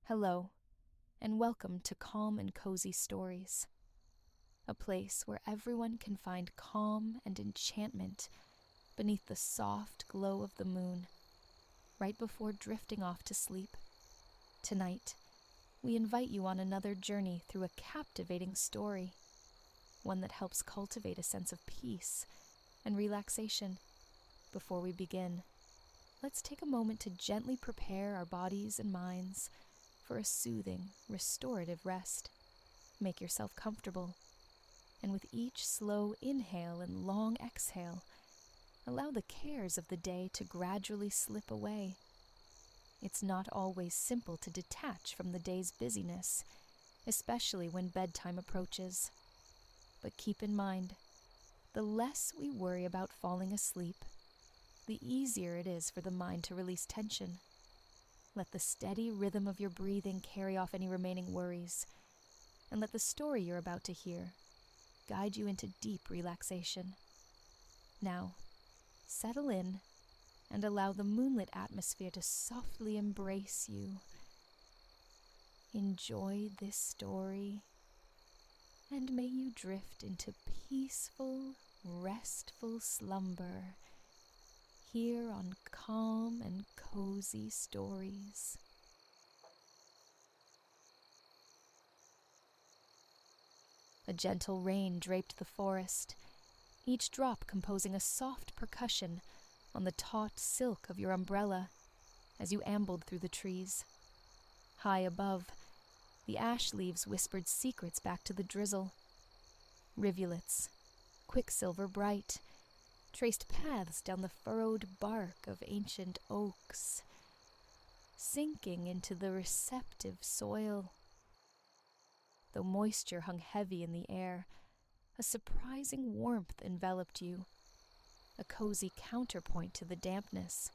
Hello, and welcome to Calm and Cozy Stories, a place where everyone can find calm and enchantment beneath the soft glow of the moon, right before drifting off to sleep. Tonight, we invite you on another journey through a captivating story, one that helps cultivate a sense of peace and relaxation. Before we begin, let's take a moment to gently prepare our bodies and minds for a soothing, restorative rest. Make yourself comfortable, and with each slow inhale and long exhale, allow the cares of the day to gradually slip away. It's not always simple to detach from the day's busyness, especially when bedtime approaches. But keep in mind, the less we worry about falling asleep, the easier it is for the mind to release tension. Let the steady rhythm of your breathing carry off any remaining worries, and let the story you're about to hear guide you into deep relaxation. Now, settle in and allow the moonlit atmosphere to softly embrace you. Enjoy this story, and may you drift into peaceful, restful slumber here on Calm and Cozy Stories. A gentle rain draped the forest, each drop composing a soft percussion on the taut silk of your umbrella as you ambled through the trees. High above, the ash leaves whispered secrets back to the drizzle. Rivulets, quicksilver bright, traced paths down the furrowed bark of ancient oaks, sinking into the receptive soil. Though moisture hung heavy in the air, a surprising warmth enveloped you, a cozy counterpoint to the dampness.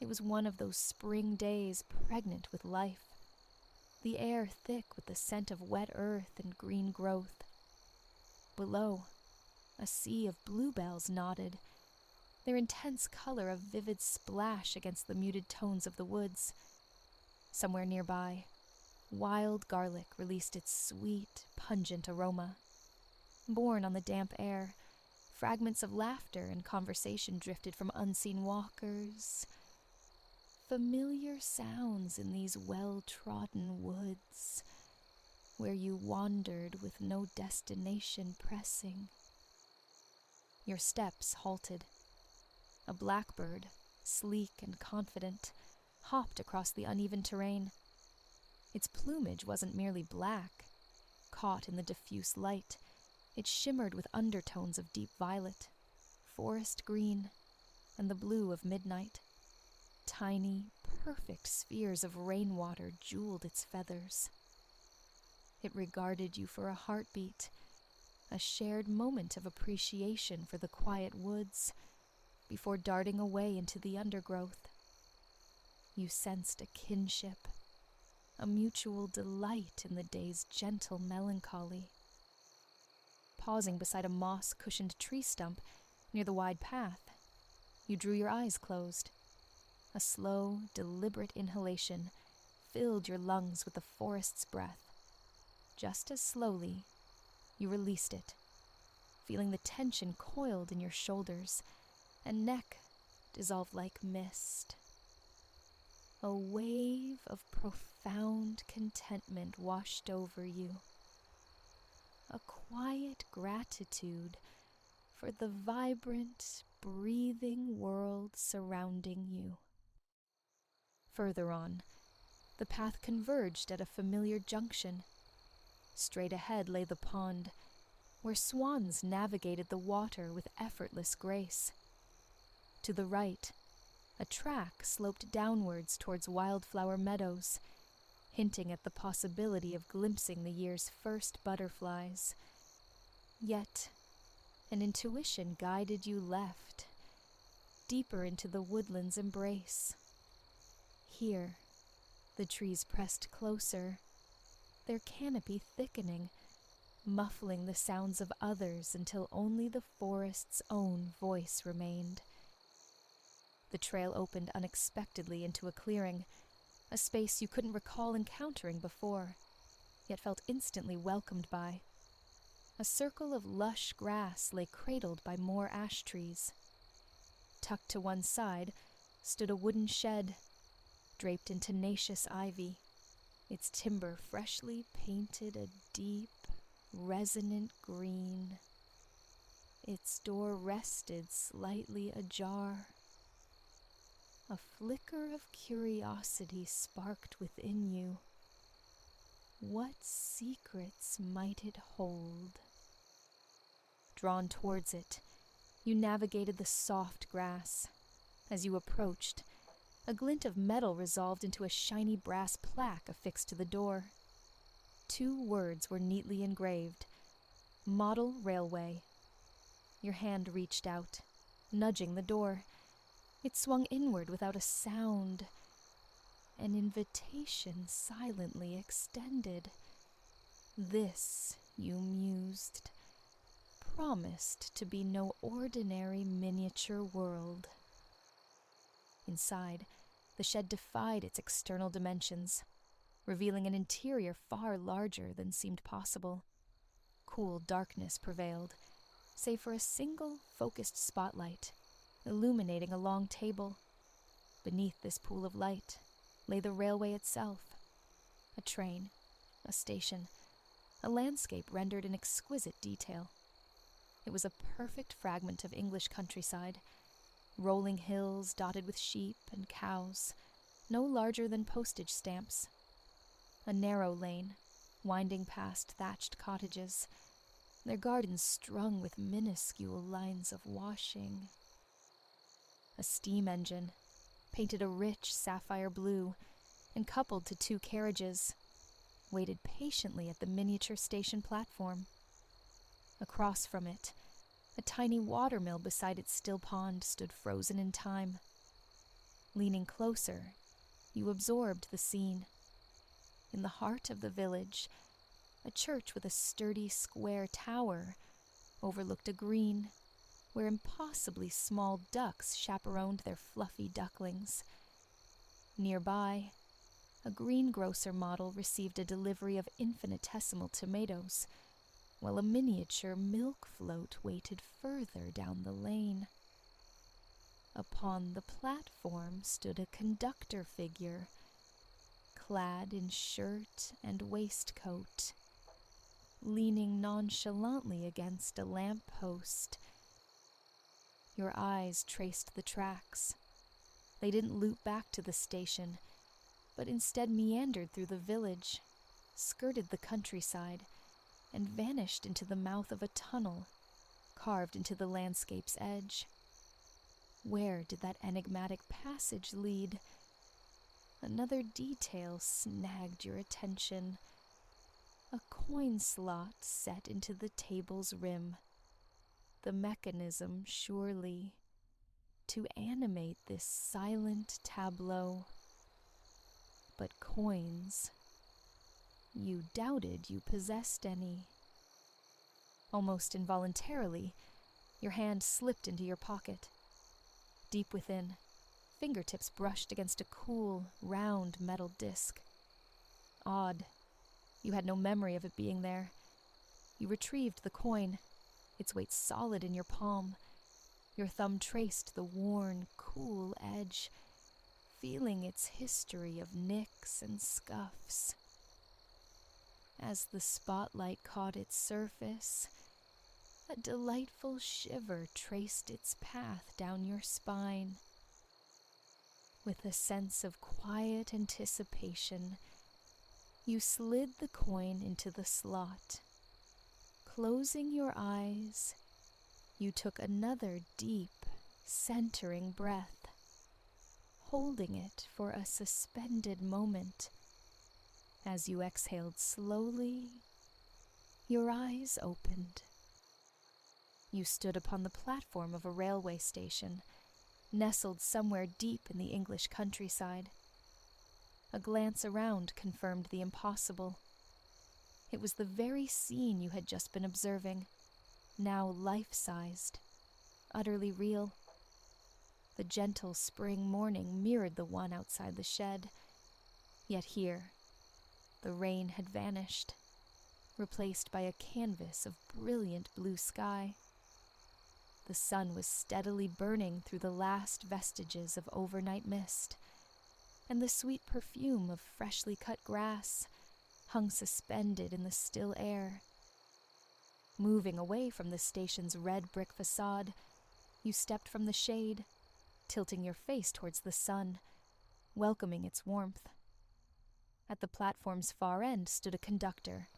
It was one of those spring days pregnant with life, the air thick with the scent of wet earth and green growth. Below, a sea of bluebells nodded, their intense color a vivid splash against the muted tones of the woods. Somewhere nearby, wild garlic released its sweet, pungent aroma. Borne on the damp air, fragments of laughter and conversation drifted from unseen walkers. Familiar sounds in these well-trodden woods, where you wandered with no destination pressing. Your steps halted. A blackbird, sleek and confident, hopped across the uneven terrain. Its plumage wasn't merely black. Caught in the diffuse light, it shimmered with undertones of deep violet, forest green, and the blue of midnight. Tiny, perfect spheres of rainwater jeweled its feathers. It regarded you for a heartbeat, a shared moment of appreciation for the quiet woods, before darting away into the undergrowth. You sensed a kinship, a mutual delight in the day's gentle melancholy. Pausing beside a moss-cushioned tree stump near the wide path, you drew your eyes closed. A slow, deliberate inhalation filled your lungs with the forest's breath. Just as slowly, you released it, feeling the tension coiled in your shoulders and neck dissolve like mist. A wave of profound contentment washed over you, a quiet gratitude for the vibrant, breathing world surrounding you. Further on, the path converged at a familiar junction. Straight ahead lay the pond, where swans navigated the water with effortless grace. To the right, a track sloped downwards towards wildflower meadows, hinting at the possibility of glimpsing the year's first butterflies. Yet, an intuition guided you left, deeper into the woodland's embrace. Here, the trees pressed closer, their canopy thickening, muffling the sounds of others until only the forest's own voice remained. The trail opened unexpectedly into a clearing, a space you couldn't recall encountering before, yet felt instantly welcomed by. A circle of lush grass lay cradled by more ash trees. Tucked to one side stood a wooden shed, draped in tenacious ivy, its timber freshly painted a deep, resonant green. Its door rested slightly ajar. A flicker of curiosity sparked within you. What secrets might it hold? Drawn towards it, you navigated the soft grass. As you approached, a glint of metal resolved into a shiny brass plaque affixed to the door. 2 words were neatly engraved: Model Railway. Your hand reached out, nudging the door. It swung inward without a sound. An invitation silently extended. This, you mused, promised to be no ordinary miniature world. Inside, the shed defied its external dimensions, revealing an interior far larger than seemed possible. Cool darkness prevailed, save for a single focused spotlight, illuminating a long table. Beneath this pool of light lay the railway itself. A train, a station, a landscape rendered in exquisite detail. It was a perfect fragment of English countryside, rolling hills dotted with sheep and cows, no larger than postage stamps. A narrow lane, winding past thatched cottages, their gardens strung with minuscule lines of washing. A steam engine, painted a rich sapphire blue, and coupled to 2 carriages, waited patiently at the miniature station platform. Across from it, a tiny watermill beside its still pond stood frozen in time. Leaning closer, you absorbed the scene. In the heart of the village, a church with a sturdy square tower overlooked a green where impossibly small ducks chaperoned their fluffy ducklings. Nearby, a greengrocer model received a delivery of infinitesimal tomatoes, while a miniature milk float waited further down the lane. Upon the platform stood a conductor figure, clad in shirt and waistcoat, leaning nonchalantly against a lamp-post. Your eyes traced the tracks. They didn't loop back to the station, but instead meandered through the village, skirted the countryside, and vanished into the mouth of a tunnel carved into the landscape's edge. Where did that enigmatic passage lead? Another detail snagged your attention. A coin slot set into the table's rim. The mechanism, surely, to animate this silent tableau. But coins, you doubted you possessed any. Almost involuntarily, your hand slipped into your pocket. Deep within, fingertips brushed against a cool, round metal disc. Odd. You had no memory of it being there. You retrieved the coin, its weight solid in your palm. Your thumb traced the worn, cool edge, feeling its history of nicks and scuffs. As the spotlight caught its surface, a delightful shiver traced its path down your spine. With a sense of quiet anticipation, you slid the coin into the slot. Closing your eyes, you took another deep, centering breath, holding it for a suspended moment. As you exhaled slowly, your eyes opened. You stood upon the platform of a railway station, nestled somewhere deep in the English countryside. A glance around confirmed the impossible. It was the very scene you had just been observing, now life-sized, utterly real. The gentle spring morning mirrored the one outside the shed, Yet here, the rain had vanished, replaced by a canvas of brilliant blue sky. The sun was steadily burning through the last vestiges of overnight mist, and the sweet perfume of freshly cut grass hung suspended in the still air. Moving away from the station's red brick facade, you stepped from the shade, tilting your face towards the sun, welcoming its warmth. At the platform's far end stood a conductor,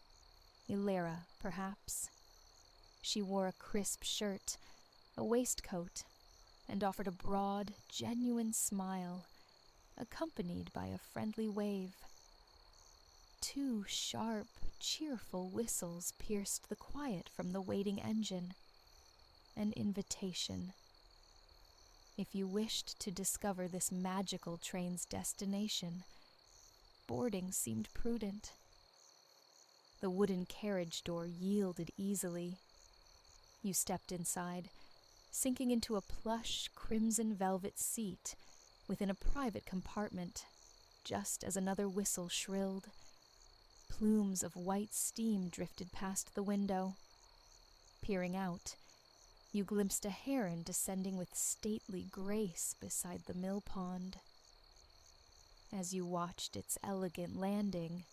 Ilera, perhaps. She wore a crisp shirt, a waistcoat, and offered a broad, genuine smile, accompanied by a friendly wave. 2 sharp, cheerful whistles pierced the quiet from the waiting engine. An invitation. If you wished to discover this magical train's destination, boarding seemed prudent. The wooden carriage door yielded easily. You stepped inside, sinking into a plush, crimson velvet seat within a private compartment, just as another whistle shrilled. Plumes of white steam drifted past the window. Peering out, you glimpsed a heron descending with stately grace beside the mill pond. As you watched its elegant landing,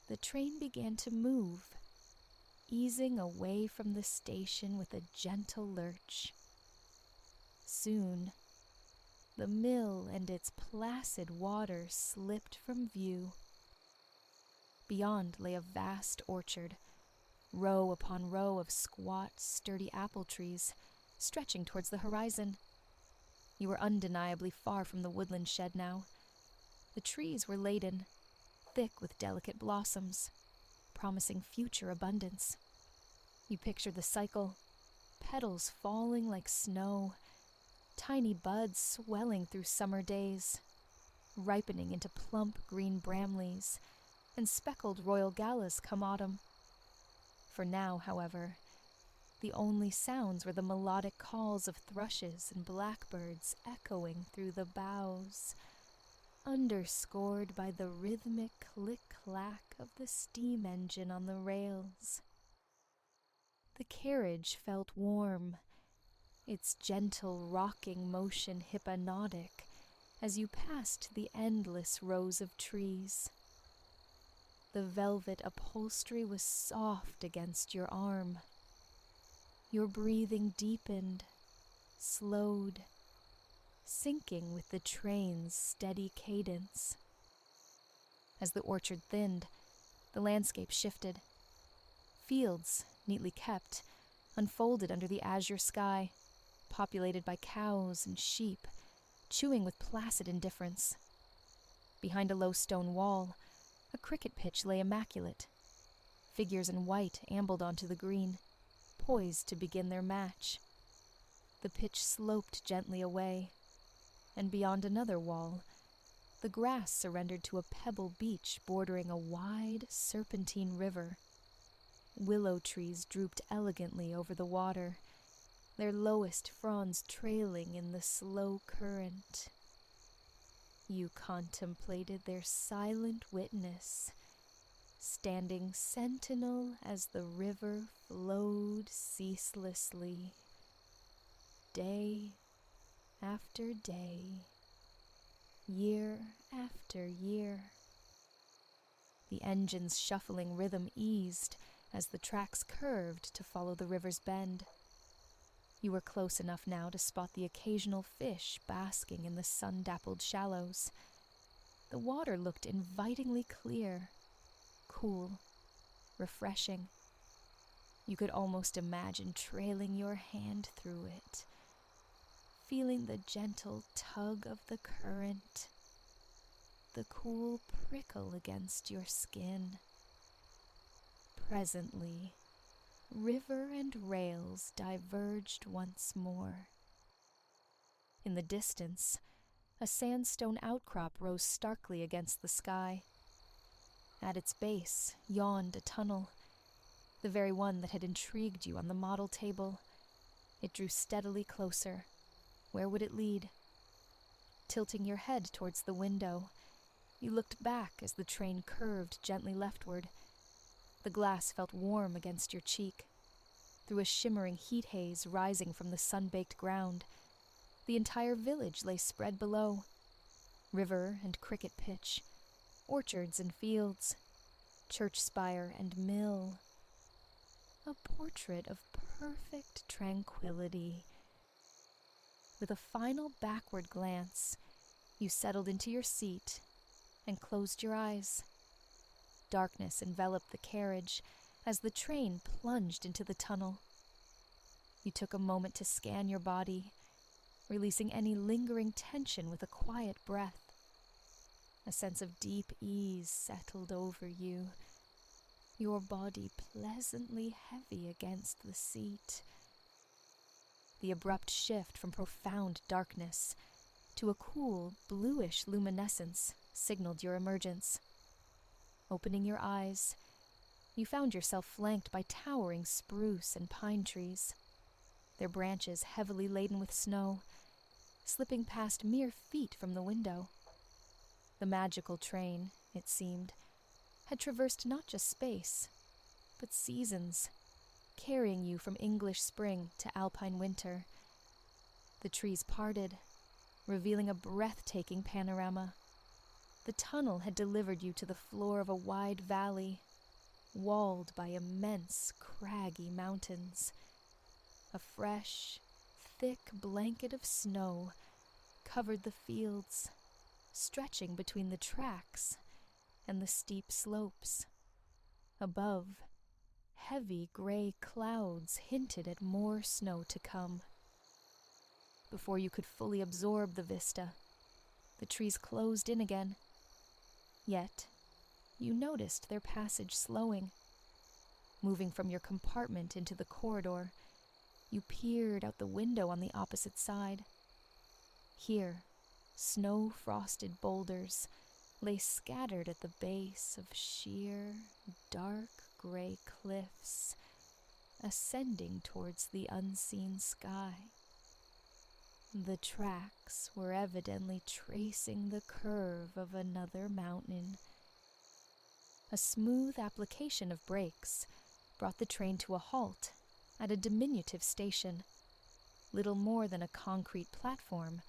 the train began to move, easing away from the station with a gentle lurch. Soon, the mill and its placid water slipped from view. Beyond lay a vast orchard, row upon row of squat, sturdy apple trees, stretching towards the horizon. You were undeniably far from the woodland shed now. The trees were laden, thick with delicate blossoms, promising future abundance. You pictured the cycle, petals falling like snow, tiny buds swelling through summer days, ripening into plump green bramleys and speckled royal gallas come autumn. For now, however, the only sounds were the melodic calls of thrushes and blackbirds echoing through the boughs, underscored by the rhythmic click-clack of the steam engine on the rails. The carriage felt warm, its gentle rocking motion hypnotic as you passed the endless rows of trees. The velvet upholstery was soft against your arm. Your breathing deepened, slowed, syncing with the train's steady cadence. As the orchard thinned, the landscape shifted. Fields, neatly kept, unfolded under the azure sky, populated by cows and sheep, chewing with placid indifference. Behind a low stone wall, a cricket pitch lay immaculate. Figures in white ambled onto the green, poised to begin their match. The pitch sloped gently away, and beyond another wall, the grass surrendered to a pebble beach bordering a wide, serpentine river. Willow trees drooped elegantly over the water, their lowest fronds trailing in the slow current. You contemplated their silent witness, standing sentinel as the river flowed ceaselessly, day after day, year after year. The engine's shuffling rhythm eased as the tracks curved to follow the river's bend. You were close enough now to spot the occasional fish basking in the sun-dappled shallows. The water looked invitingly clear, cool, refreshing. You could almost imagine trailing your hand through it, feeling the gentle tug of the current, the cool prickle against your skin. Presently, river and rails diverged once more. In the distance, a sandstone outcrop rose starkly against the sky. At its base yawned a tunnel, the very one that had intrigued you on the model table. It drew steadily closer. Where would it lead? Tilting your head towards the window, You looked back as the train curved gently leftward. The glass felt warm against your cheek. Through a shimmering heat haze rising from the sun-baked ground, the entire village lay spread below. River and cricket pitch, orchards and fields, church spire and mill. A portrait of perfect tranquility. With a final backward glance, you settled into your seat and closed your eyes. Darkness enveloped the carriage as the train plunged into the tunnel. You took a moment to scan your body, releasing any lingering tension with a quiet breath. A sense of deep ease settled over you, your body pleasantly heavy against the seat. The abrupt shift from profound darkness to a cool, bluish luminescence signaled your emergence. Opening your eyes, you found yourself flanked by towering spruce and pine trees, their branches heavily laden with snow, slipping past mere feet from the window. The magical train, it seemed, had traversed not just space, but seasons, carrying you from English spring to alpine winter. The trees parted, revealing a breathtaking panorama. The tunnel had delivered you to the floor of a wide valley, walled by immense, craggy mountains. A fresh, thick blanket of snow covered the fields, stretching between the tracks and the steep slopes. Above, heavy gray clouds hinted at more snow to come. Before you could fully absorb the vista, the trees closed in again. Yet, you noticed their passage slowing. Moving from your compartment into the corridor, you peered out the window on the opposite side. Here, snow-frosted boulders lay scattered at the base of sheer, dark gray cliffs, ascending towards the unseen sky. The tracks were evidently tracing the curve of another mountain. A smooth application of brakes brought the train to a halt at a diminutive station, little more than a concrete platform,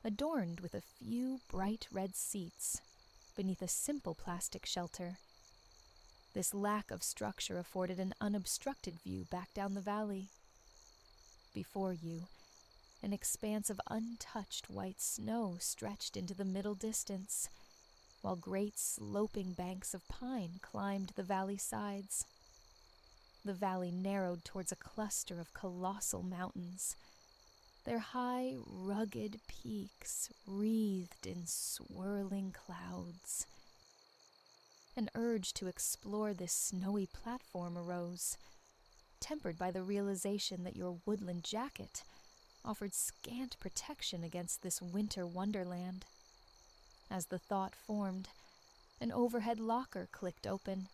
adorned with a few bright red seats beneath a simple plastic shelter. This lack of structure afforded an unobstructed view back down the valley. Before you, an expanse of untouched white snow stretched into the middle distance, while great sloping banks of pine climbed the valley sides. The valley narrowed towards a cluster of colossal mountains, their high, rugged peaks wreathed in swirling clouds. An urge to explore this snowy platform arose, tempered by the realization that your woodland jacket offered scant protection against this winter wonderland. As the thought formed, an overhead locker clicked open.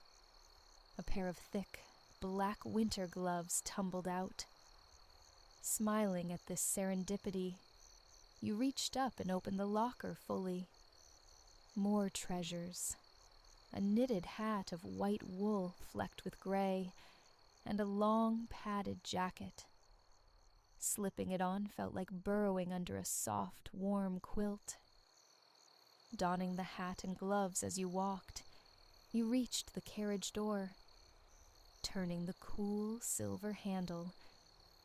A pair of thick, black winter gloves tumbled out. Smiling at this serendipity, you reached up and opened the locker fully. More treasures. A knitted hat of white wool flecked with gray, and a long, padded jacket. Slipping it on felt like burrowing under a soft, warm quilt. Donning the hat and gloves as you walked, you reached the carriage door. Turning the cool silver handle,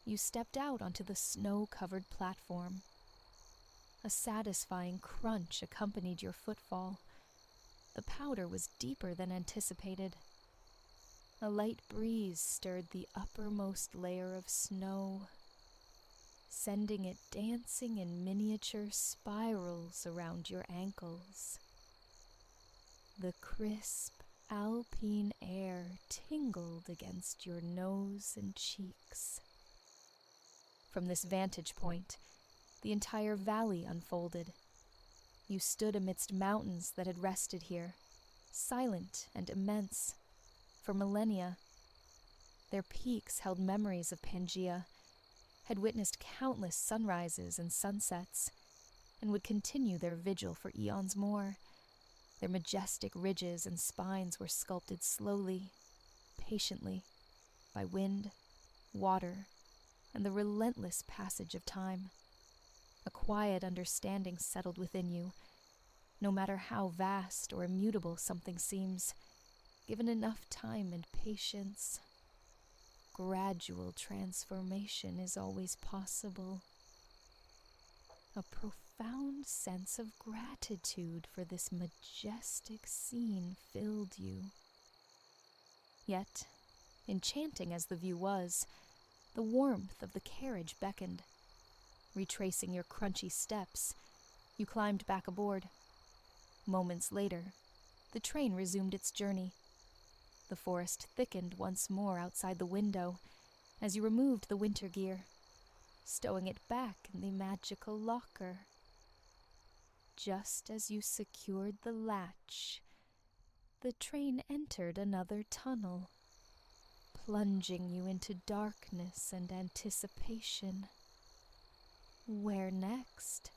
you stepped out onto the snow-covered platform. A satisfying crunch accompanied your footfall. The powder was deeper than anticipated. A light breeze stirred the uppermost layer of snow, sending it dancing in miniature spirals around your ankles. The crisp, alpine air tingled against your nose and cheeks. From this vantage point, the entire valley unfolded. You stood amidst mountains that had rested here, silent and immense, for millennia. Their peaks held memories of Pangaea, had witnessed countless sunrises and sunsets, and would continue their vigil for eons more, Their majestic ridges and spines were sculpted slowly, patiently, by wind, water, and the relentless passage of time. A quiet understanding settled within you. No matter how vast or immutable something seems, given enough time and patience, gradual transformation is always possible. A profound sense of gratitude for this majestic scene filled you. Yet, enchanting as the view was, the warmth of the carriage beckoned. Retracing your crunchy steps, you climbed back aboard. Moments later, the train resumed its journey. The forest thickened once more outside the window as you removed the winter gear, stowing it back in the magical locker. Just as you secured the latch, the train entered another tunnel, plunging you into darkness and anticipation. Where next?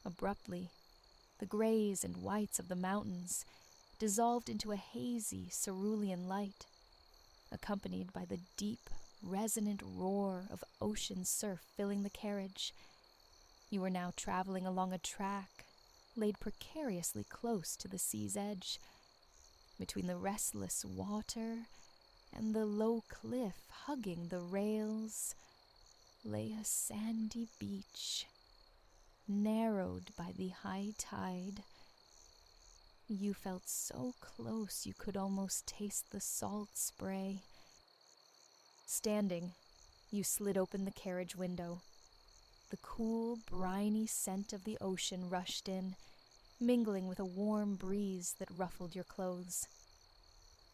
Abruptly, the grays and whites of the mountains dissolved into a hazy cerulean light, accompanied by the deep, resonant roar of ocean surf filling the carriage. You were now traveling along a track laid precariously close to the sea's edge. Between the restless water and the low cliff hugging the rails lay a sandy beach, narrowed by the high tide. You felt so close you could almost taste the salt spray. Standing, you slid open the carriage window. The cool, briny scent of the ocean rushed in, mingling with a warm breeze that ruffled your clothes.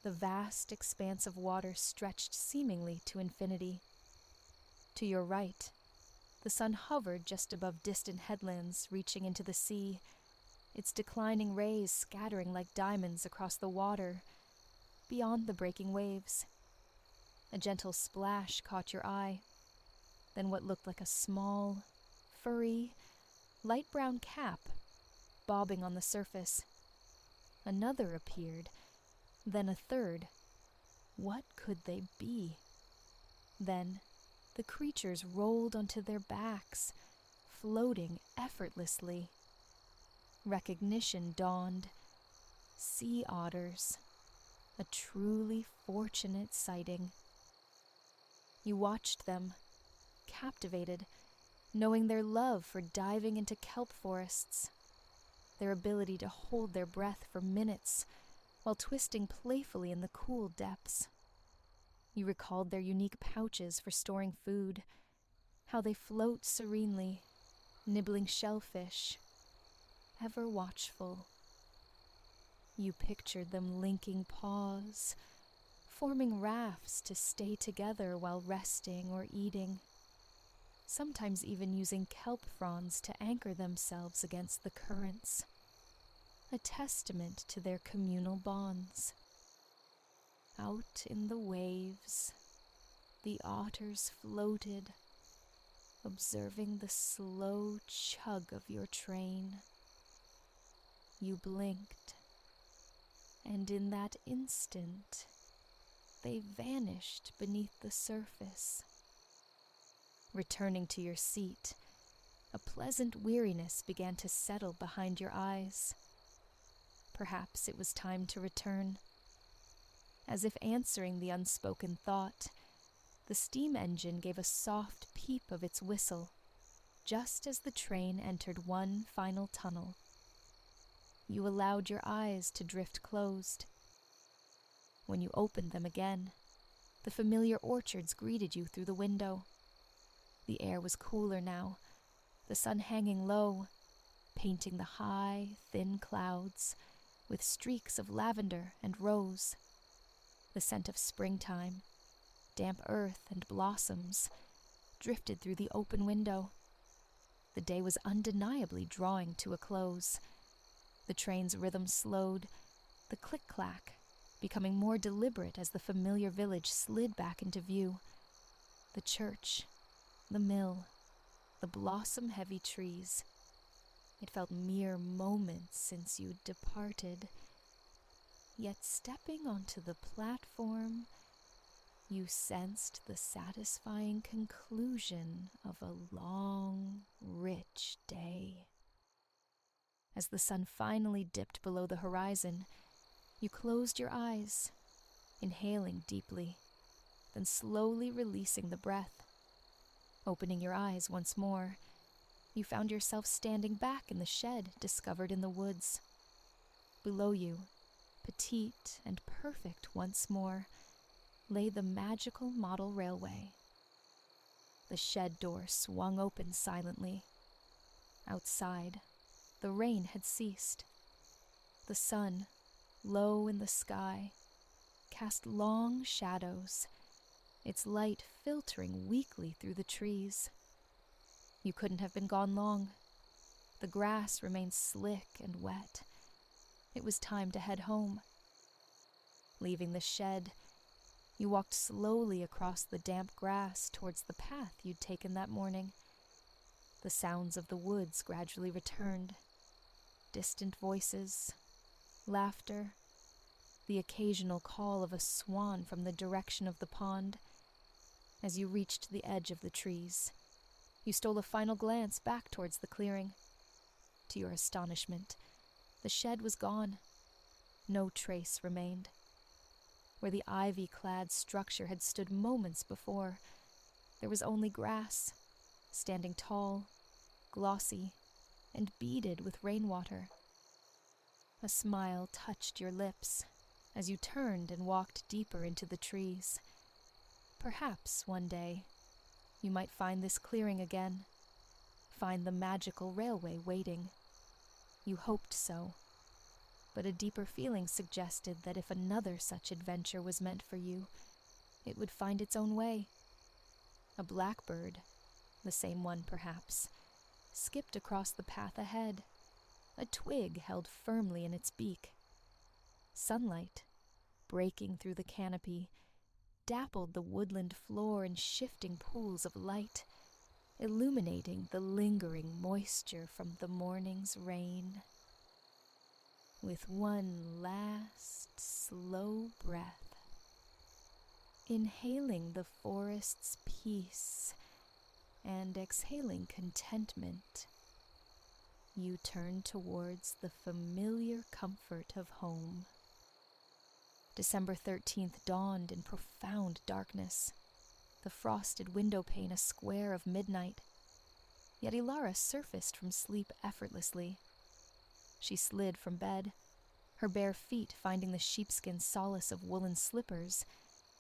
The vast expanse of water stretched seemingly to infinity. To your right, the sun hovered just above distant headlands reaching into the sea, its declining rays scattering like diamonds across the water, beyond the breaking waves. A gentle splash caught your eye, then what looked like a small, furry, light brown cap bobbing on the surface. Another appeared, then a third. What could they be? Then the creatures rolled onto their backs, floating effortlessly. Recognition dawned. Sea otters. A truly fortunate sighting. You watched them, captivated, knowing their love for diving into kelp forests, their ability to hold their breath for minutes while twisting playfully in the cool depths. You recalled their unique pouches for storing food, how they float serenely, nibbling shellfish, ever watchful. You pictured them linking paws, forming rafts to stay together while resting or eating, sometimes even using kelp fronds to anchor themselves against the currents, a testament to their communal bonds. Out in the waves, the otters floated, observing the slow chug of your train. You blinked, and in that instant, they vanished beneath the surface. Returning to your seat, a pleasant weariness began to settle behind your eyes. Perhaps it was time to return. As if answering the unspoken thought, the steam engine gave a soft peep of its whistle, just as the train entered one final tunnel. You allowed your eyes to drift closed. When you opened them again, the familiar orchards greeted you through the window. The air was cooler now, the sun hanging low, painting the high, thin clouds with streaks of lavender and rose. The scent of springtime, damp earth and blossoms, drifted through the open window. The day was undeniably drawing to a close. The train's rhythm slowed, the click-clack becoming more deliberate as the familiar village slid back into view. The church, the mill, the blossom-heavy trees. It felt mere moments since you'd departed. Yet stepping onto the platform, you sensed the satisfying conclusion of a long, rich day. As the sun finally dipped below the horizon, you closed your eyes, inhaling deeply, then slowly releasing the breath. Opening your eyes once more, you found yourself standing back in the shed discovered in the woods. Below you, petite and perfect once more, lay the magical model railway. The shed door swung open silently. Outside, the rain had ceased. The sun, low in the sky, cast long shadows, its light filtering weakly through the trees. You couldn't have been gone long. The grass remained slick and wet. It was time to head home. Leaving the shed, you walked slowly across the damp grass towards the path you'd taken that morning. The sounds of the woods gradually returned. Distant voices, laughter, the occasional call of a swan from the direction of the pond. As you reached the edge of the trees, you stole a final glance back towards the clearing. To your astonishment, the shed was gone. No trace remained. Where the ivy-clad structure had stood moments before, there was only grass, standing tall, glossy, and beaded with rainwater. A smile touched your lips as you turned and walked deeper into the trees. Perhaps one day, you might find this clearing again, find the magical railway waiting. You hoped so, but a deeper feeling suggested that if another such adventure was meant for you, it would find its own way. A blackbird, the same one perhaps, skipped across the path ahead, a twig held firmly in its beak. Sunlight, breaking through the canopy, dappled the woodland floor in shifting pools of light, illuminating the lingering moisture from the morning's rain. With one last slow breath, inhaling the forest's peace and exhaling contentment, you turn towards the familiar comfort of home. December 13th dawned in profound darkness, the frosted window pane a square of midnight. Yet Ilara surfaced from sleep effortlessly. She slid from bed, her bare feet finding the sheepskin solace of woolen slippers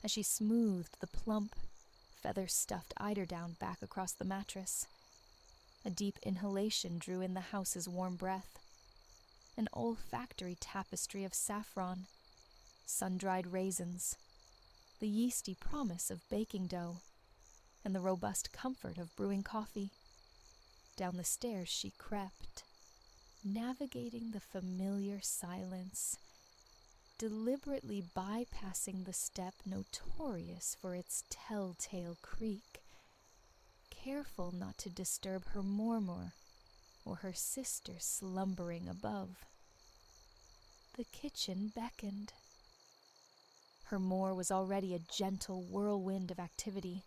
as she smoothed the plump, feather-stuffed eiderdown back across the mattress. A deep inhalation drew in the house's warm breath. An olfactory tapestry of saffron, sun-dried raisins, the yeasty promise of baking dough, and the robust comfort of brewing coffee. Down the stairs she crept, navigating the familiar silence, deliberately bypassing the step notorious for its telltale creak, careful not to disturb her murmur or her sister slumbering above. The kitchen beckoned. Her moor was already a gentle whirlwind of activity.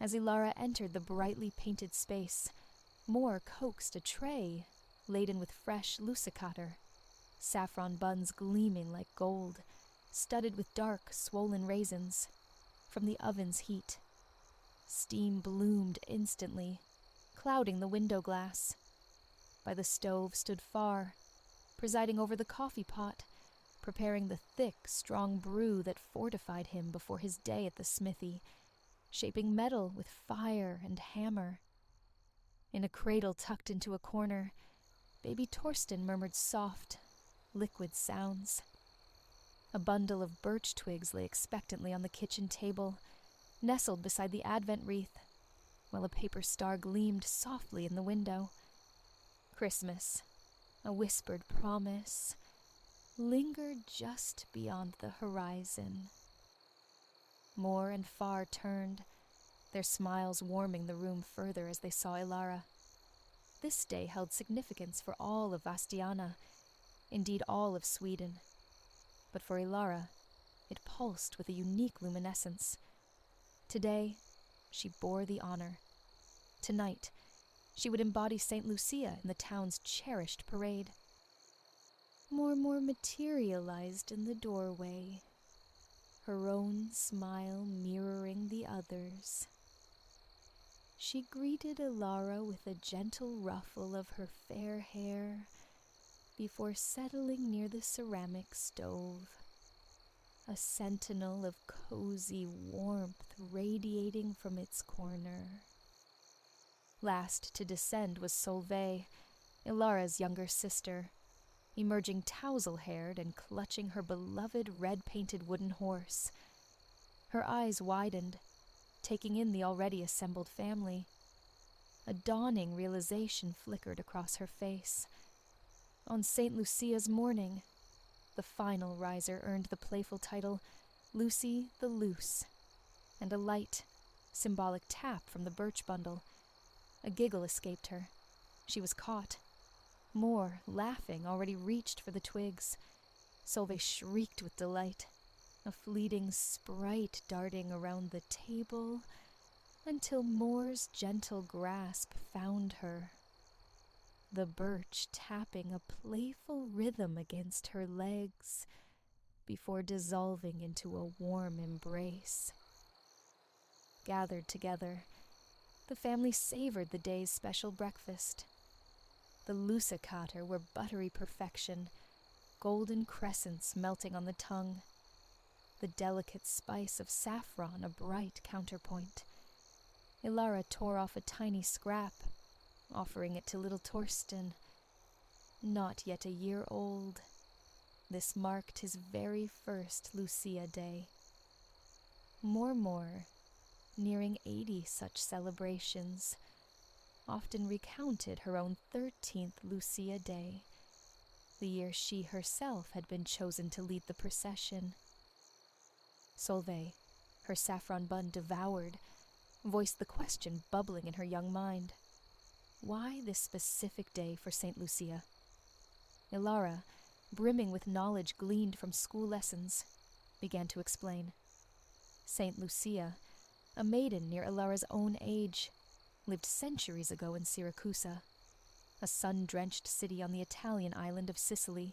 As Ilara entered the brightly painted space, Moore coaxed a tray laden with fresh lucicater, saffron buns gleaming like gold, studded with dark, swollen raisins, from the oven's heat. Steam bloomed instantly, clouding the window glass. By the stove stood Far, presiding over the coffee pot, preparing the thick, strong brew that fortified him before his day at the smithy, shaping metal with fire and hammer. In a cradle tucked into a corner, baby Torsten murmured soft, liquid sounds. A bundle of birch twigs lay expectantly on the kitchen table, nestled beside the Advent wreath, while a paper star gleamed softly in the window. Christmas, a whispered promise, lingered just beyond the horizon. Moore and Far turned, their smiles warming the room further as they saw Ilara. This day held significance for all of Vastiana, indeed all of Sweden. But for Ilara, it pulsed with a unique luminescence. Today, she bore the honor. Tonight, she would embody St. Lucia in the town's cherished parade. More materialized in the doorway, her own smile mirroring the others. She greeted Ilara with a gentle ruffle of her fair hair before settling near the ceramic stove, a sentinel of cozy warmth radiating from its corner. Last to descend was Solveig, Ilara's younger sister, emerging tousle-haired and clutching her beloved red-painted wooden horse. Her eyes widened, taking in the already assembled family. A dawning realization flickered across her face. On St. Lucia's morning, the final riser earned the playful title Lucy the Loose, and a light, symbolic tap from the birch bundle. A giggle escaped her. She was caught. More, laughing, already reached for the twigs. Solveig shrieked with delight, a fleeting sprite darting around the table, until Moore's gentle grasp found her, the birch tapping a playful rhythm against her legs before dissolving into a warm embrace. Gathered together, the family savored the day's special breakfast. The lucicater were buttery perfection, golden crescents melting on the tongue, the delicate spice of saffron a bright counterpoint. Ilara tore off a tiny scrap, offering it to little Torsten. Not yet a year old, this marked his very first Lucia Day. More, nearing 80 such celebrations, often recounted her own 13th Lucia Day, the year she herself had been chosen to lead the procession. Solveig, her saffron bun devoured, voiced the question bubbling in her young mind. Why this specific day for St. Lucia? Ilara, brimming with knowledge gleaned from school lessons, began to explain. St. Lucia, a maiden near Ilara's own age, lived centuries ago in Siracusa, a sun-drenched city on the Italian island of Sicily,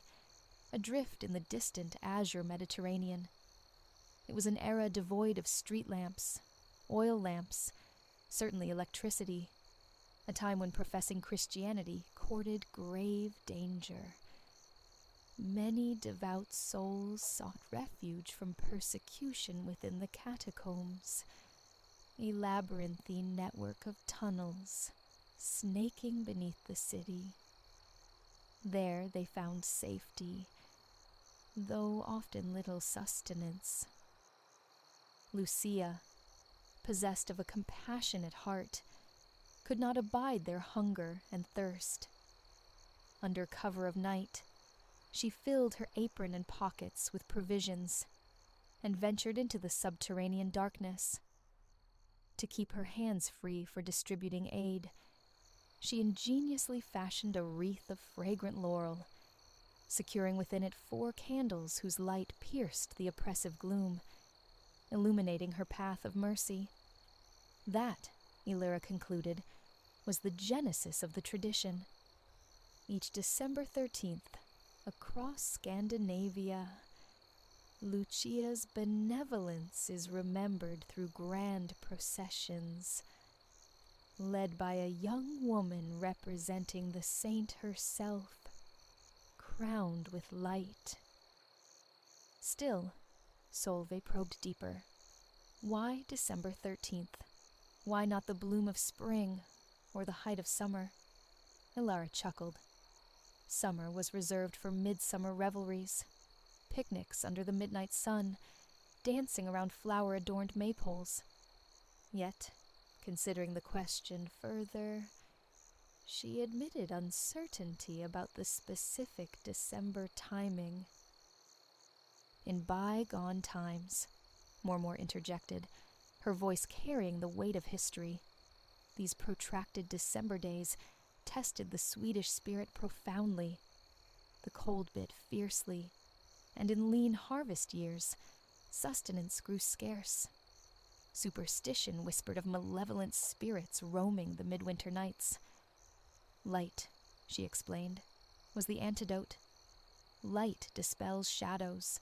adrift in the distant azure Mediterranean. It was an era devoid of street lamps, oil lamps, certainly electricity, a time when professing Christianity courted grave danger. Many devout souls sought refuge from persecution within the catacombs, a labyrinthine network of tunnels snaking beneath the city. There they found safety, though often little sustenance. Lucia, possessed of a compassionate heart, could not abide their hunger and thirst. Under cover of night, she filled her apron and pockets with provisions and ventured into the subterranean darkness. To keep her hands free for distributing aid, she ingeniously fashioned a wreath of fragrant laurel, securing within it 4 candles whose light pierced the oppressive gloom, illuminating her path of mercy. That, Ilara concluded, was the genesis of the tradition. Each December 13th, across Scandinavia, Lucia's benevolence is remembered through grand processions, led by a young woman representing the saint herself, crowned with light. Still, Solveig probed deeper. Why December 13th? Why not the bloom of spring or the height of summer? Ilara chuckled. Summer was reserved for midsummer revelries, picnics under the midnight sun, dancing around flower-adorned maypoles. Yet, considering the question further, she admitted uncertainty about the specific December timing. In bygone times, Mormor interjected, her voice carrying the weight of history, these protracted December days tested the Swedish spirit profoundly, the cold bit fiercely, and in lean harvest years, sustenance grew scarce. Superstition whispered of malevolent spirits roaming the midwinter nights. Light, she explained, was the antidote. Light dispels shadows,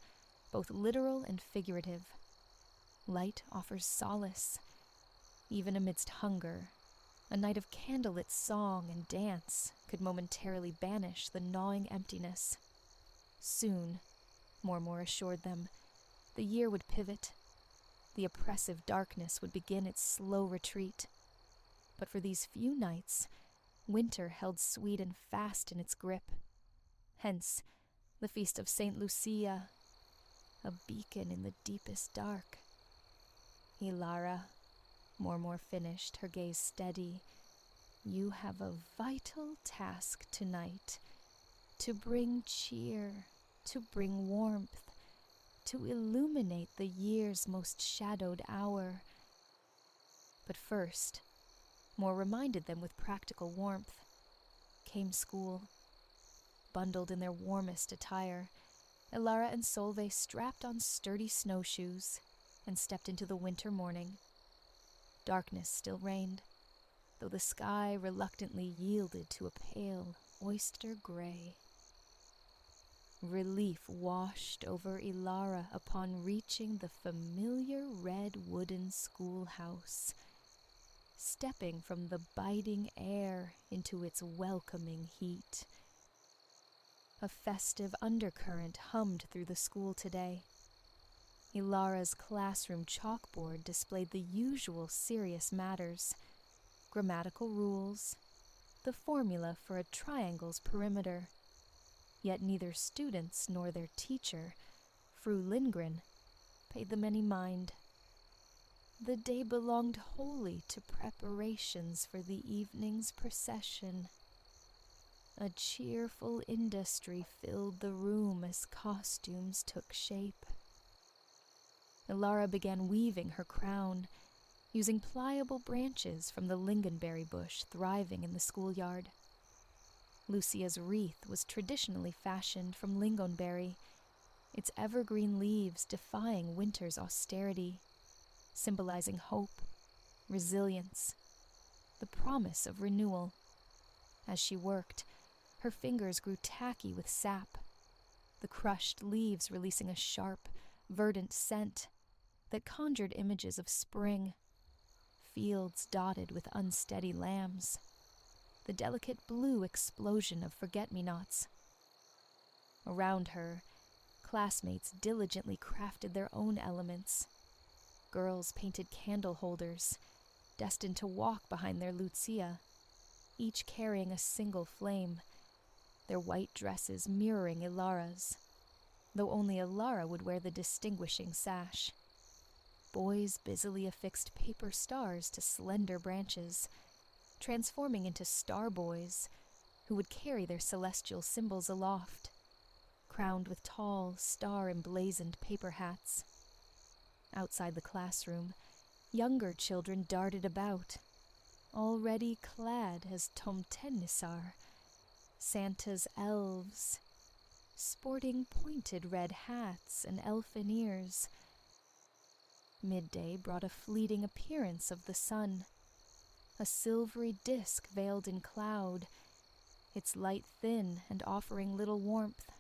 both literal and figurative. Light offers solace. Even amidst hunger, a night of candlelit song and dance could momentarily banish the gnawing emptiness. Soon, Mormor assured them, the year would pivot. The oppressive darkness would begin its slow retreat. But for these few nights, winter held Sweden fast in its grip. Hence, the feast of St. Lucia, a beacon in the deepest dark. Ilara, Mormor finished, her gaze steady, you have a vital task tonight, to bring cheer, to bring warmth, to illuminate the year's most shadowed hour. But first, Mor reminded them with practical warmth, came school. Bundled in their warmest attire, Ilara and Solveig strapped on sturdy snowshoes and stepped into the winter morning. Darkness still reigned, though the sky reluctantly yielded to a pale oyster gray. Relief washed over Ilara upon reaching the familiar red wooden schoolhouse, stepping from the biting air into its welcoming heat. A festive undercurrent hummed through the school today. Ilara's classroom chalkboard displayed the usual serious matters, grammatical rules, the formula for a triangle's perimeter. Yet neither students nor their teacher, Fru Lindgren, paid them any mind. The day belonged wholly to preparations for the evening's procession. A cheerful industry filled the room as costumes took shape. Ilara began weaving her crown, using pliable branches from the lingonberry bush thriving in the schoolyard. Lucia's wreath was traditionally fashioned from lingonberry, its evergreen leaves defying winter's austerity, symbolizing hope, resilience, the promise of renewal. As she worked, her fingers grew tacky with sap, the crushed leaves releasing a sharp, verdant scent that conjured images of spring, fields dotted with unsteady lambs, the delicate blue explosion of forget-me-nots. Around her, classmates diligently crafted their own elements. Girls painted candle holders, destined to walk behind their Lucia, each carrying a single flame, their white dresses mirroring Ilara's, though only Ilara would wear the distinguishing sash. Boys busily affixed paper stars to slender branches, transforming into star boys who would carry their celestial symbols aloft, crowned with tall, star-emblazoned paper hats. Outside the classroom, younger children darted about, already clad as Tomtennisar, Santa's elves, sporting pointed red hats and elfin ears. Midday brought a fleeting appearance of the sun, a silvery disk veiled in cloud, its light thin and offering little warmth,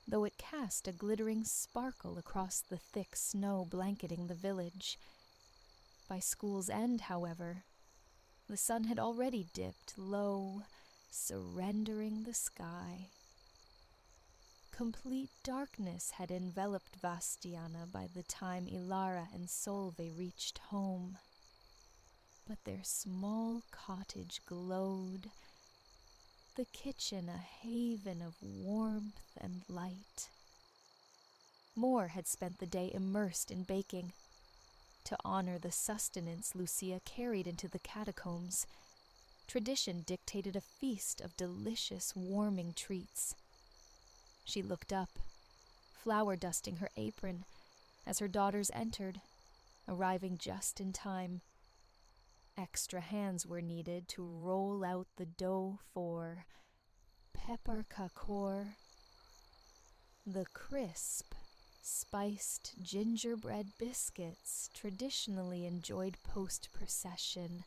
though it cast a glittering sparkle across the thick snow blanketing the village. By school's end, however, the sun had already dipped low, surrendering the sky. Complete darkness had enveloped Vastiana by the time Ilara and Solveig reached home. But their small cottage glowed, the kitchen a haven of warmth and light. Mor had spent the day immersed in baking. To honor the sustenance Lucia carried into the catacombs, tradition dictated a feast of delicious, warming treats. She looked up, flour dusting her apron, as her daughters entered, arriving just in time. Extra hands were needed to roll out the dough for pepperkakor, the crisp, spiced gingerbread biscuits traditionally enjoyed post-procession.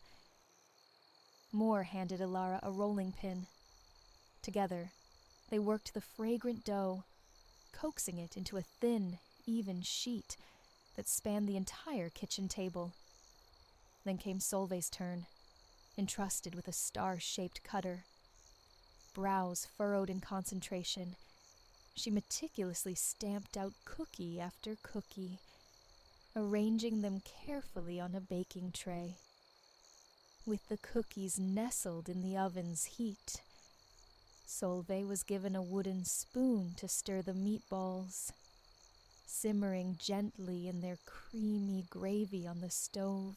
Moore handed Alara a rolling pin. Together, they worked the fragrant dough, coaxing it into a thin, even sheet that spanned the entire kitchen table. Then came Solveig's turn, entrusted with a star-shaped cutter. Brows furrowed in concentration, she meticulously stamped out cookie after cookie, arranging them carefully on a baking tray. With the cookies nestled in the oven's heat, Solveig was given a wooden spoon to stir the meatballs, simmering gently in their creamy gravy on the stove.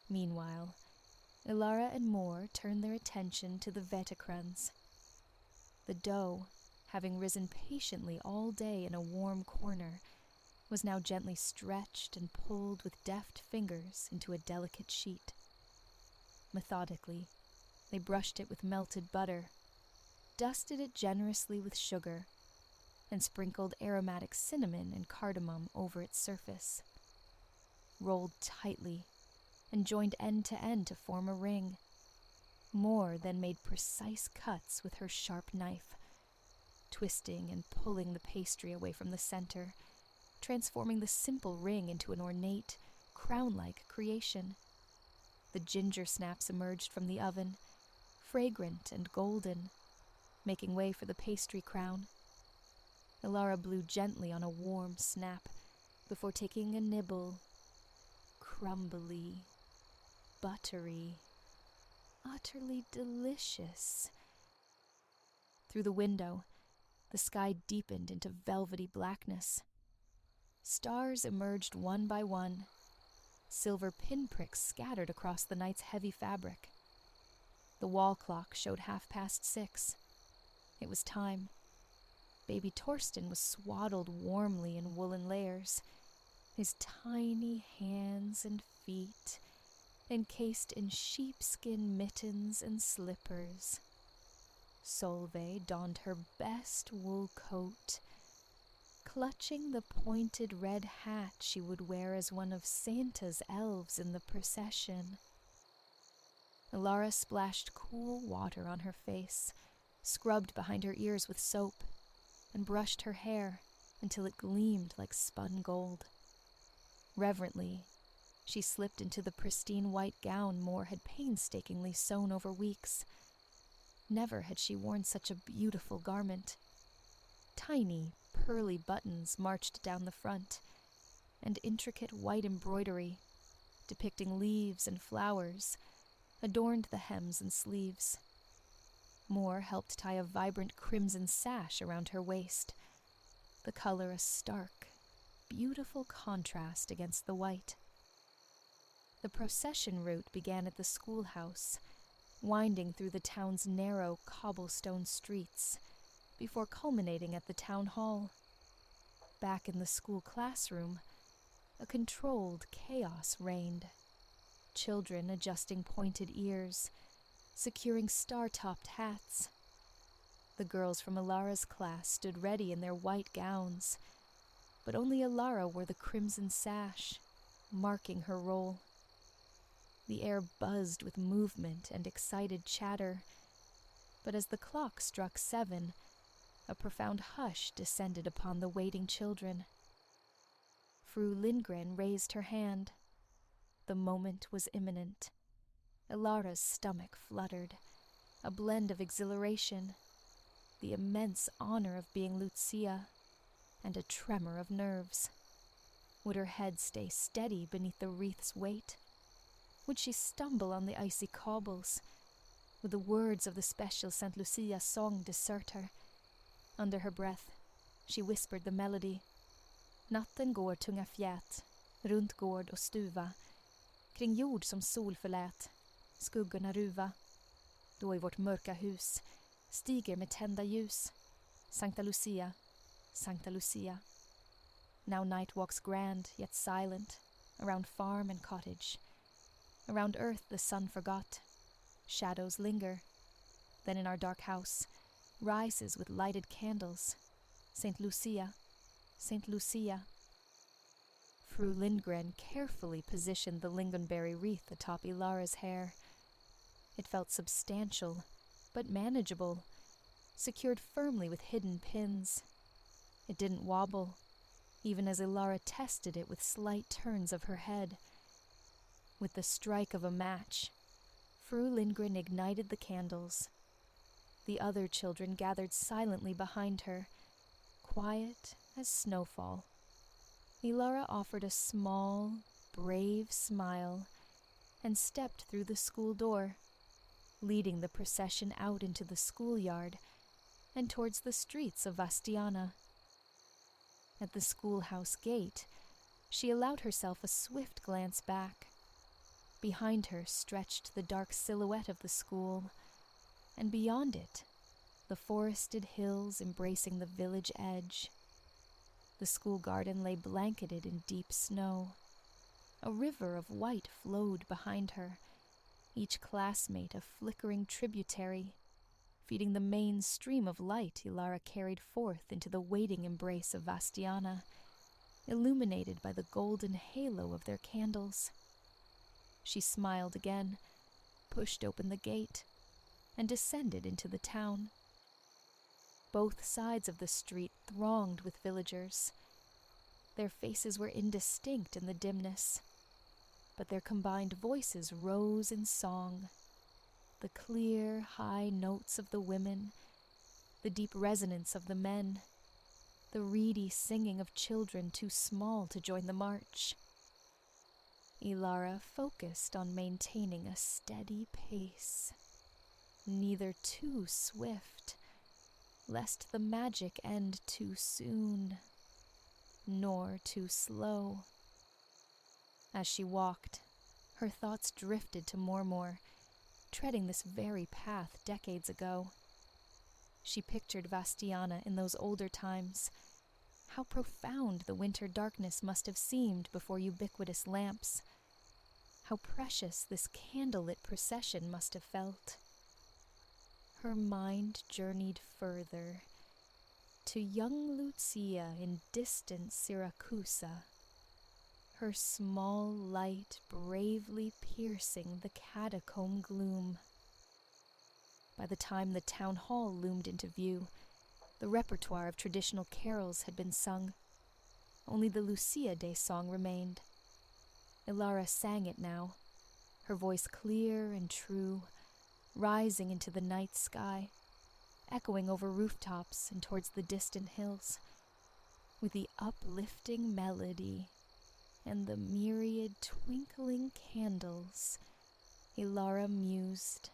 Meanwhile, Alara and Moore turned their attention to the vetekrans. The dough, having risen patiently all day in a warm corner, was now gently stretched and pulled with deft fingers into a delicate sheet. Methodically, they brushed it with melted butter, dusted it generously with sugar, and sprinkled aromatic cinnamon and cardamom over its surface. Rolled tightly and joined end to end to form a ring. Moore then made precise cuts with her sharp knife, twisting and pulling the pastry away from the center, transforming the simple ring into an ornate, crown-like creation. The ginger snaps emerged from the oven, fragrant and golden, making way for the pastry crown. Alara blew gently on a warm snap before taking a nibble. Crumbly, buttery, utterly delicious. Through the window, the sky deepened into velvety blackness. Stars emerged one by one, silver pinpricks scattered across the night's heavy fabric. The wall clock showed 6:30. It was time. Baby Torsten was swaddled warmly in woolen layers, his tiny hands and feet encased in sheepskin mittens and slippers. Solveig donned her best wool coat, clutching the pointed red hat she would wear as one of Santa's elves in the procession. Alara splashed cool water on her face, scrubbed behind her ears with soap, and brushed her hair until it gleamed like spun gold. Reverently, she slipped into the pristine white gown Moore had painstakingly sewn over weeks. Never had she worn such a beautiful garment. Tiny, pearly buttons marched down the front, and intricate white embroidery, depicting leaves and flowers, adorned the hems and sleeves. Moore helped tie a vibrant crimson sash around her waist, the color a stark, beautiful contrast against the white. The procession route began at the schoolhouse, winding through the town's narrow cobblestone streets, before culminating at the town hall. Back in the school classroom, a controlled chaos reigned. Children adjusting pointed ears, securing star-topped hats. The girls from Alara's class stood ready in their white gowns, but only Alara wore the crimson sash, marking her role. The air buzzed with movement and excited chatter, but as the clock struck 7, a profound hush descended upon the waiting children. Fru Lindgren raised her hand. The moment was imminent. Alara's stomach fluttered, a blend of exhilaration, the immense honor of being Lucia, and a tremor of nerves. Would her head stay steady beneath the wreath's weight? Would she stumble on the icy cobbles? Would the words of the special St. Lucia song desert her? Under her breath, she whispered the melody. Natten går tunga fjät, runt gård och stuva, kring jord som sol förlät, skuggorna ruva. Då i vårt mörka hus stiger med tända ljus, Sankta Lucia, Sankta Lucia. Now night walks grand yet silent around farm and cottage. Around earth the sun forgot. Shadows linger. Then in our dark house rises with lighted candles. Saint Lucia, Saint Lucia. Fru Lindgren carefully positioned the lingonberry wreath atop Ilara's hair. It felt substantial, but manageable, secured firmly with hidden pins. It didn't wobble, even as Ilara tested it with slight turns of her head. With the strike of a match, Fru Lindgren ignited the candles. The other children gathered silently behind her, quiet as snowfall. Ilara offered a small, brave smile and stepped through the school door, leading the procession out into the schoolyard and towards the streets of Vastiana. At the schoolhouse gate, she allowed herself a swift glance back. Behind her stretched the dark silhouette of the school, and beyond it, the forested hills embracing the village edge. The school garden lay blanketed in deep snow. A river of white flowed behind her, each classmate a flickering tributary, feeding the main stream of light Ilara carried forth into the waiting embrace of Vastiana, illuminated by the golden halo of their candles. She smiled again, pushed open the gate, and descended into the town. Both sides of the street thronged with villagers. Their faces were indistinct in the dimness, but their combined voices rose in song. The clear, high notes of the women, the deep resonance of the men, the reedy singing of children too small to join the march. Ilara focused on maintaining a steady pace, neither too swift, lest the magic end too soon, nor too slow. As she walked, her thoughts drifted to Mormor, treading this very path decades ago. She pictured Vastiana in those older times. How profound the winter darkness must have seemed before ubiquitous lamps. How precious this candlelit procession must have felt. Her mind journeyed further, to young Lucia in distant Siracusa, her small light bravely piercing the catacomb gloom. By the time the town hall loomed into view, the repertoire of traditional carols had been sung. Only the Lucia Day song remained. Ilara sang it now, her voice clear and true, rising into the night sky, echoing over rooftops and towards the distant hills. With the uplifting melody and the myriad twinkling candles, Ilara mused.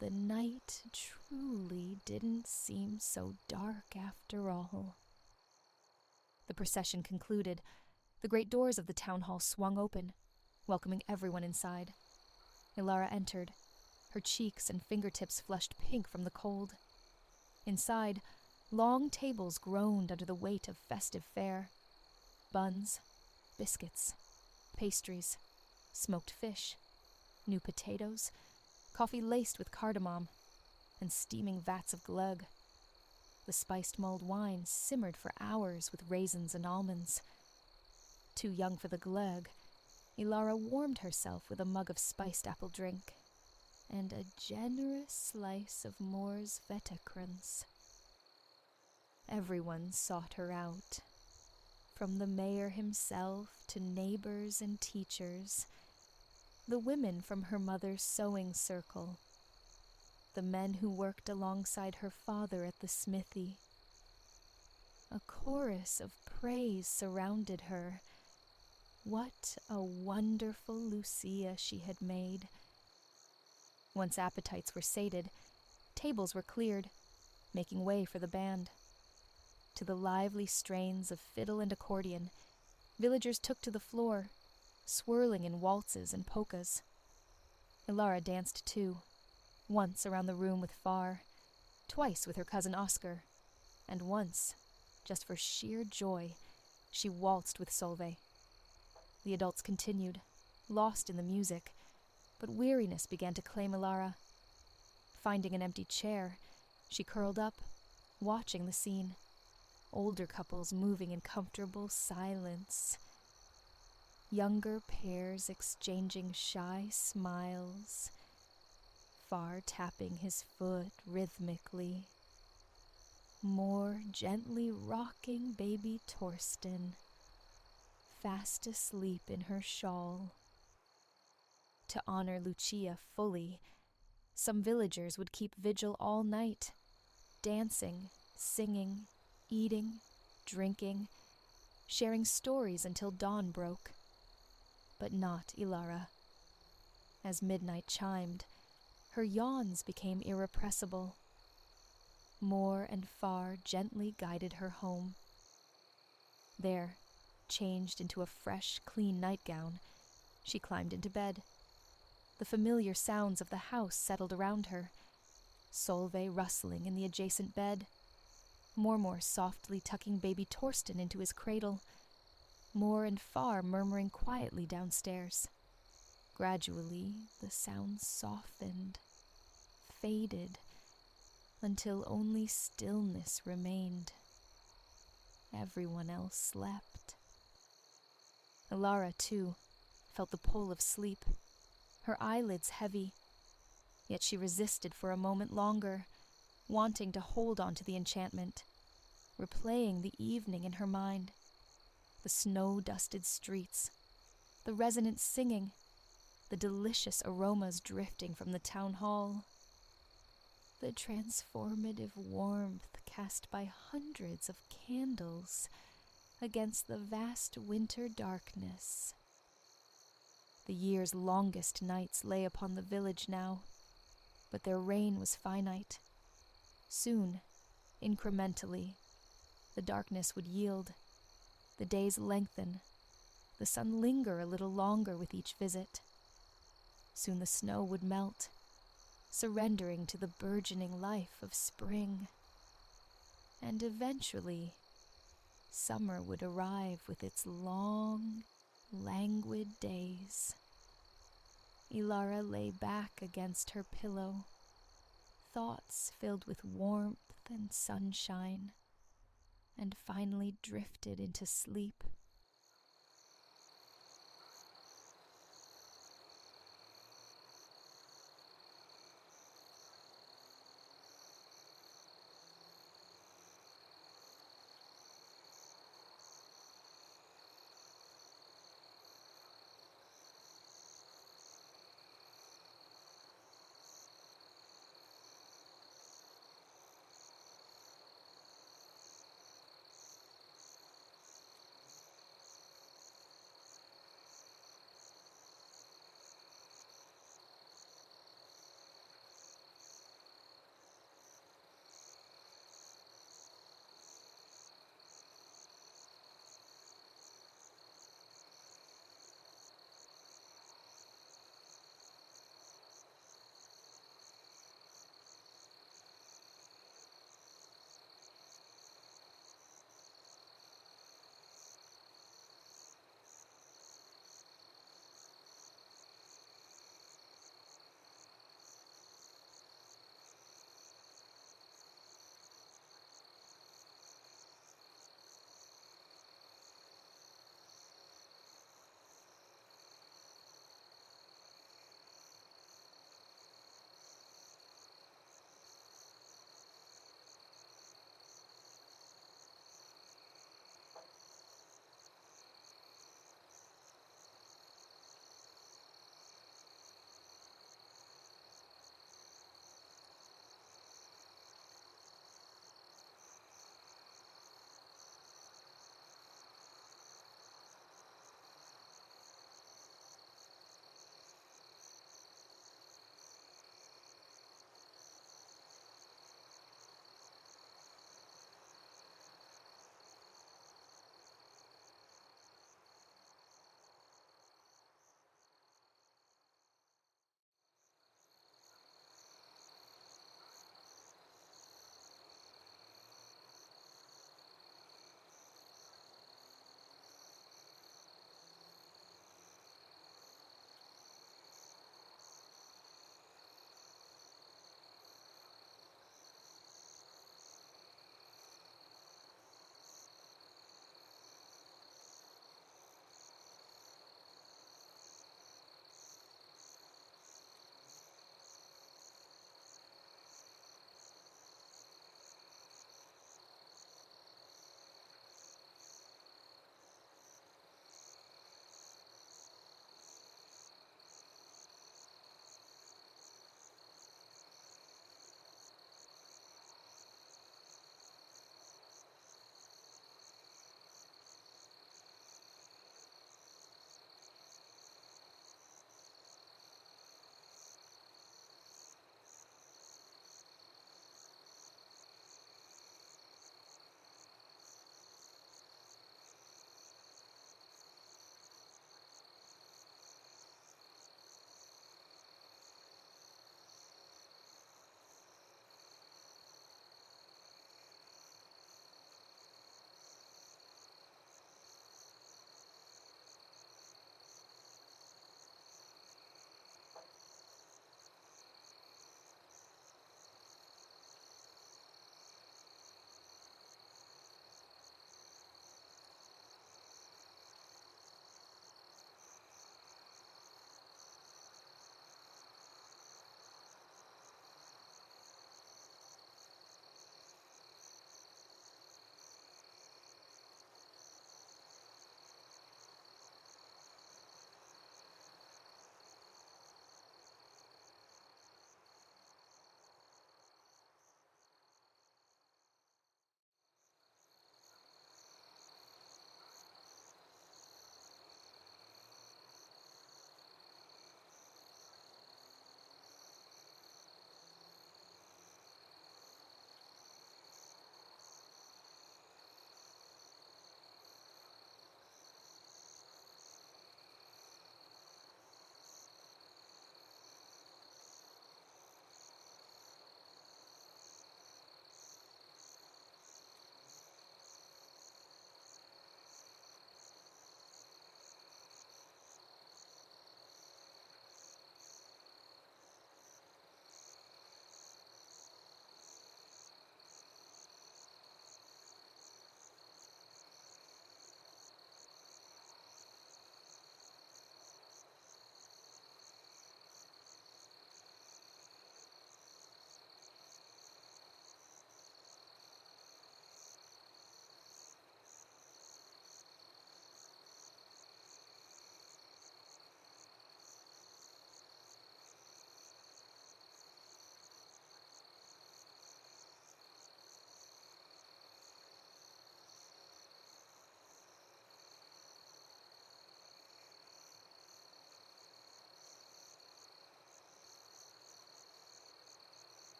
The night truly didn't seem so dark after all. The procession concluded. The great doors of the town hall swung open, welcoming everyone inside. Ilara entered, her cheeks and fingertips flushed pink from the cold. Inside, long tables groaned under the weight of festive fare. Buns, biscuits, pastries, smoked fish, new potatoes, coffee laced with cardamom, and steaming vats of glögg. The spiced mulled wine simmered for hours with raisins and almonds. Too young for the glögg, Ilara warmed herself with a mug of spiced apple drink and a generous slice of Moor's Vetterkrans. Everyone sought her out, from the mayor himself to neighbors and teachers, the women from her mother's sewing circle, the men who worked alongside her father at the smithy. A chorus of praise surrounded her. What a wonderful Lucia she had made. Once appetites were sated, tables were cleared, making way for the band. To the lively strains of fiddle and accordion, villagers took to the floor, swirling in waltzes and polkas. Ilara danced too, once around the room with Far, twice with her cousin Oscar, and once, just for sheer joy, she waltzed with Solveig. The adults continued, lost in the music, but weariness began to claim Ilara. Finding an empty chair, she curled up, watching the scene. Older couples moving in comfortable silence. Younger pairs exchanging shy smiles. Far tapping his foot rhythmically. More gently rocking baby Torsten, fast asleep in her shawl. To honor Lucia fully, some villagers would keep vigil all night, dancing, singing, eating, drinking, sharing stories until dawn broke. But not Ilara. As midnight chimed, her yawns became irrepressible. More and far gently guided her home. There, changed into a fresh, clean nightgown, she climbed into bed. The familiar sounds of the house settled around her. Solveig rustling in the adjacent bed. Mormor softly tucking baby Torsten into his cradle. More and far murmuring quietly downstairs. Gradually, the sounds softened, faded, until only stillness remained. Everyone else slept. Ilara, too, felt the pull of sleep, her eyelids heavy. Yet she resisted for a moment longer, wanting to hold on to the enchantment, replaying the evening in her mind. The snow-dusted streets, the resonant singing, the delicious aromas drifting from the town hall. The transformative warmth cast by hundreds of candles against the vast winter darkness. The year's longest nights lay upon the village now, but their reign was finite. Soon, incrementally, the darkness would yield, the days lengthen, the sun linger a little longer with each visit. Soon the snow would melt, surrendering to the burgeoning life of spring. And eventually, summer would arrive with its long, languid days. Ilara lay back against her pillow, thoughts filled with warmth and sunshine, and finally drifted into sleep.